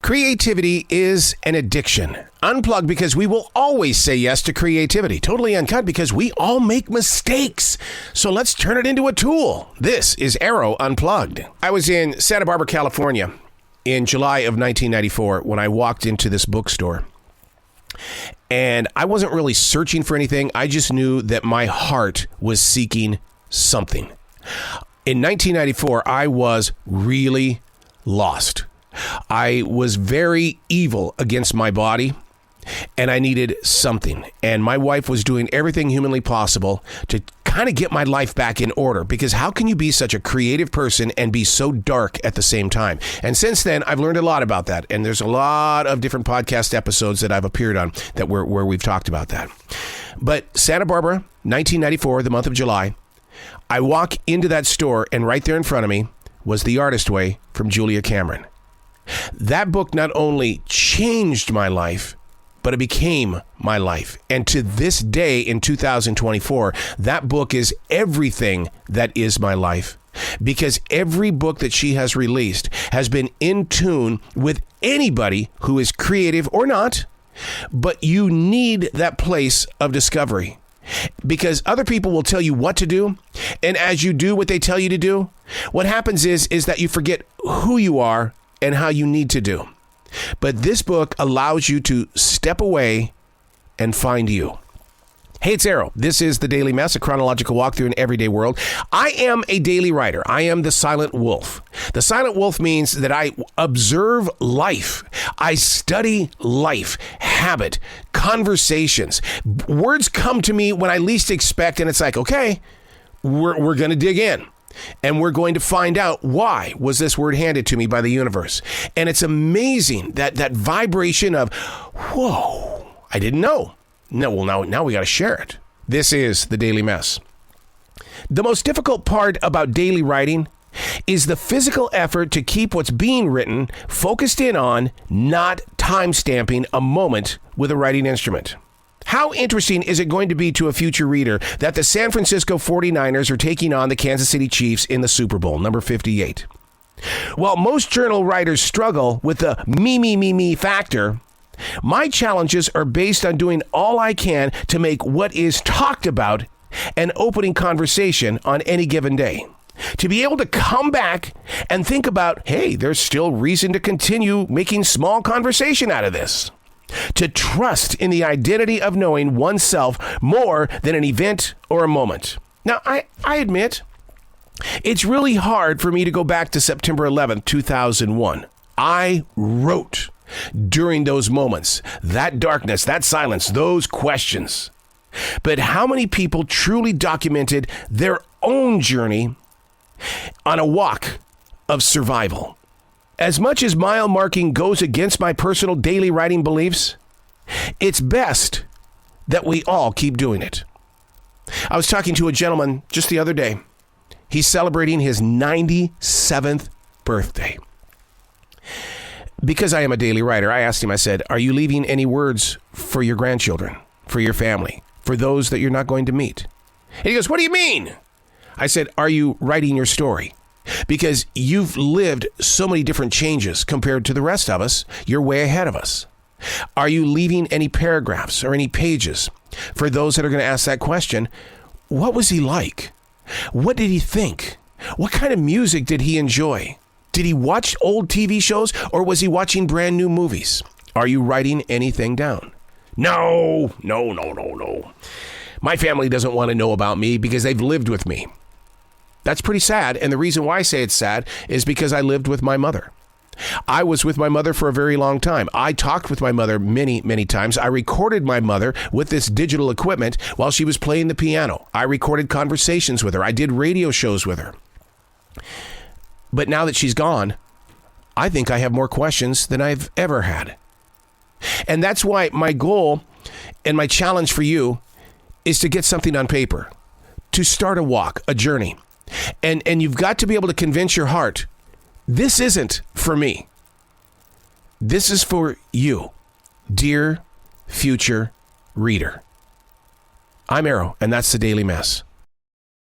Creativity is an addiction. Unplugged because we will always say yes to creativity. Totally Uncut because we all make mistakes. So let's turn it into a tool. This is Arroe Unplugged. I was in Santa Barbara, California in July of 1994 when I walked into this bookstore. And I wasn't really searching for anything. I just knew that my heart was seeking something. In 1994, I was really lost. I was very evil against my body, and I needed something. And my wife was doing everything humanly possible to kind of get my life back in order, because how can you be such a creative person and be so dark at the same time? And since then, I've learned a lot about that. And there's a lot of different podcast episodes that I've appeared on that where we've talked about that. But Santa Barbara, 1994, the month of July, I walk into that store, and right there in front of me was The Artist Way from Julia Cameron. That book not only changed my life, but it became my life. And to this day in 2024, that book is everything that is my life. Because every book that she has released has been in tune with anybody who is creative or not. But you need that place of discovery. Because other people will tell you what to do. And as you do what they tell you to do, what happens is that you forget who you are and how you need to do. But this book allows you to step away and find you. Hey, it's Arroe. This is The Daily Mess, a chronological walk through an everyday world. I am a daily writer. I am the silent wolf. The silent wolf means that I observe life. I study life, habit, conversations. Words come to me when I least expect, and it's like, okay, we're going to dig in. And we're going to find out why was this word handed to me by the universe. And it's amazing that vibration of, whoa, I didn't know. No, well, now we got to share it. This is The Daily Mess. The most difficult part about daily writing is the physical effort to keep what's being written focused in on, not time-stamping a moment with a writing instrument. How interesting is it going to be to a future reader that the San Francisco 49ers are taking on the Kansas City Chiefs in the Super Bowl, number 58? While most journal writers struggle with the me factor, my challenges are based on doing all I can to make what is talked about an opening conversation on any given day. To be able to come back and think about, hey, there's still reason to continue making small conversation out of this. To trust in the identity of knowing oneself more than an event or a moment. Now, I admit, it's really hard for me to go back to September 11th, 2001. I wrote during those moments, that darkness, that silence, those questions. But how many people truly documented their own journey on a walk of survival? As much as mile marking goes against my personal daily writing beliefs, it's best that we all keep doing it. I was talking to a gentleman just the other day. He's celebrating his 97th birthday. Because I am a daily writer, I asked him, I said, are you leaving any words for your grandchildren, for your family, for those that you're not going to meet? And he goes, what do you mean? I said, are you writing your story? Because you've lived so many different changes compared to the rest of us. You're way ahead of us. Are you leaving any paragraphs or any pages for those that are going to ask that question? What was he like? What did he think? What kind of music did he enjoy? Did he watch old TV shows, or was he watching brand new movies? Are you writing anything down? No. My family doesn't want to know about me because they've lived with me. That's pretty sad. And the reason why I say it's sad is because I lived with my mother. I was with my mother for a very long time. I talked with my mother many, many times. I recorded my mother with this digital equipment while she was playing the piano. I recorded conversations with her. I did radio shows with her. But now that she's gone, I think I have more questions than I've ever had. And that's why my goal and my challenge for you is to get something on paper, to start a walk, a journey. And you've got to be able to convince your heart, this isn't for me. This is for you, dear future reader. I'm Arroe, and that's The Daily Mess.